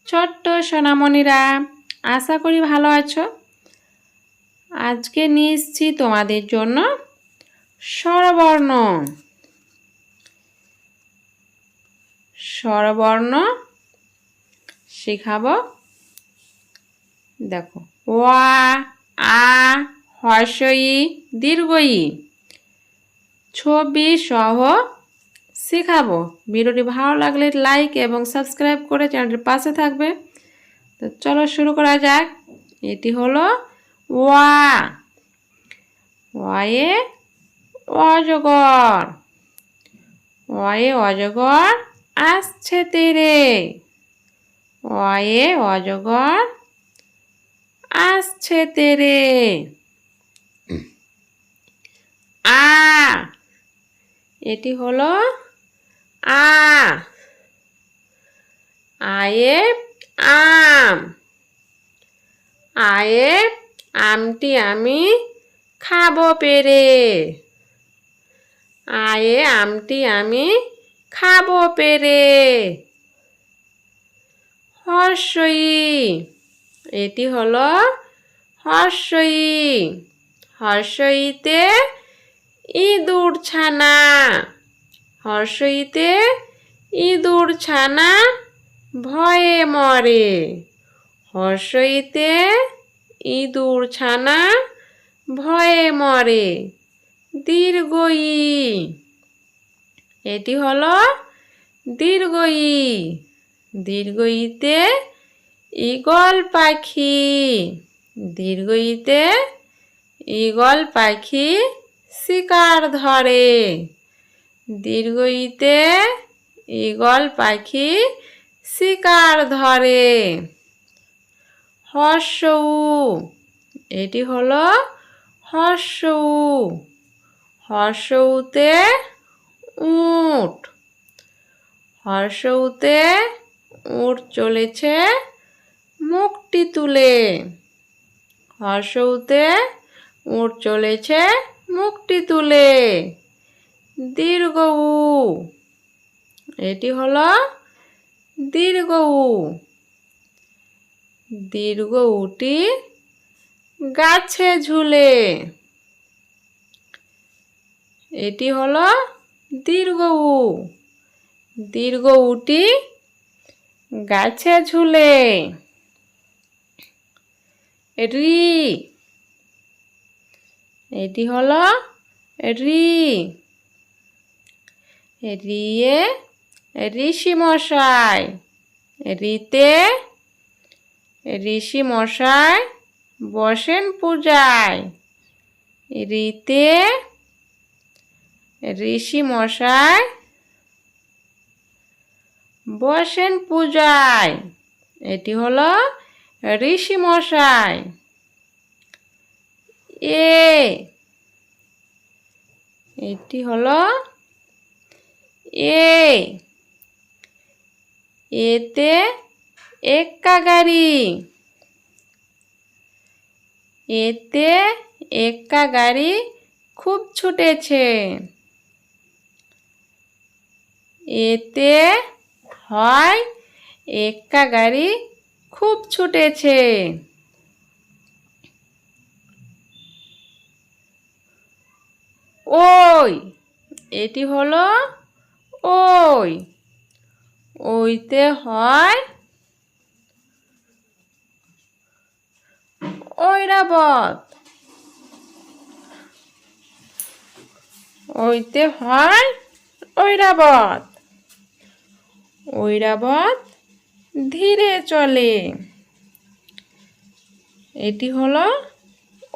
ছোট্ট সোনামণিরা, আশা করি ভালো আছো। আজকে নিয়ে এসেছি তোমাদের জন্য স্বরবর্ণ। স্বরবর্ণ শেখাবো। দেখো, ওয়া, আ, হর্ষই, দীর্ঘই ছবি সহ শেখাবো। ভিডিওটি ভালো লাগলে লাইক এবং সাবস্ক্রাইব করে চ্যানেলটির পাশে থাকবে। তো চলো শুরু করা যাক। এটি হলো ওয়া। ওয়ায়ে অজগর। ওয়ায়ে অজগর আসছে তেরে। ওয়ায়ে অজগর আসছে তেরে। আ, এটি হলো আ। আয়ে আম। আয়ে আমটি আমি খাবো পেরে। আয়ে আমটি আমি খাবো পেরে। হর্ষই, এটি হলো হর্ষই। হর্ষইতে ইঁদুর ছানা। হর্ষইতে ইঁদুর ছানা ভয়ে মরে। হর্ষইতে ইঁদুর ছানা ভয়ে মরে। দীর্ঘই, এটি হলো দীর্ঘই। দীর্ঘইতে ঈগল পাখি। দীর্ঘইতে ঈগল পাখি শিকার ধরে। দীর্ঘইতে ঈগল পাখি শিকার ধরে। হর্ষউ, এটি হলো হর্ষউ। হর্ষউতে উট। হর্ষউতে উট চলেছে মুখটি তুলে। হর্ষউতে উট চলেছে মুখটি তুলে। দীর্ঘউ, এটি হলো দীর্ঘউ। দীর্ঘউটি গাছে ঝুলে। এটি হলো দীর্ঘউ। দীর্ঘউটি গাছে ঝুলে। রি, এটি হলো রি। রিয়ে ঋষি মশাই। রিতে ঋষি মশাই বসেন পূজায়। রিতে ঋষি মশাই বসেন পূজায়। এটি হলো ঋষি মশাই। এ, এটি হলো এ। এতে এক্কা গাড়ি। এতে এক্কা গাড়ি খুব ছুটেছে। এতে হয় এক্কা গাড়ি খুব ছুটেছে। ওই, এটি হলো ওই। ওইতে হয় ঐরাবত। ওইতে হয় ঐরাবত। ঐরাবত ধীরে চলে। এটি হলো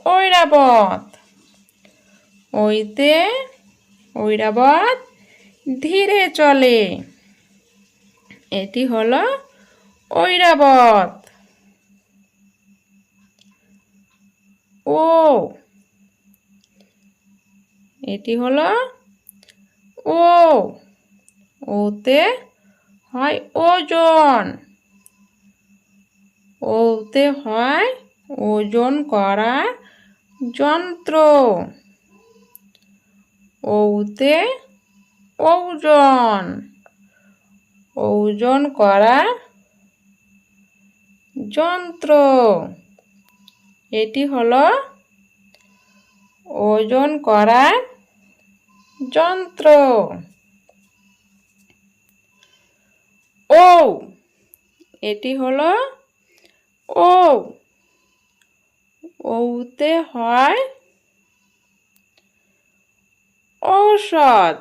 ঐরাবত। ওইতে ঐরাবত ধীরে চলে। এটি হলো ঐরাবত। ও, এটি হলো ও। ওতে হয় ওজন। ওতে হয় ওজন করা যন্ত্র। ওতে ওজন। ওজন করা যন্ত্র। এটি হলো ওজন করার যন্ত্র। ও, এটি হলো ও। ওতে হয় ঔষধ।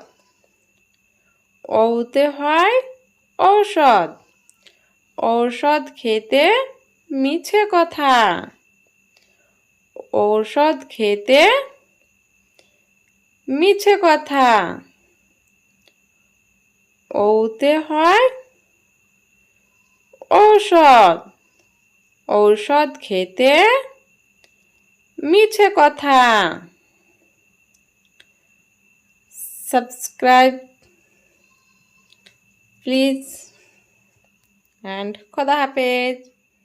ওতে হয় ঔষধ। ঔষধ খেতে মিছে কথা। ঔষধ খেতে মিছে কথা। ওতে হয় ঔষধ। ঔষধ খেতে মিছে কথা। Subscribe please and খোদা হাফেজ।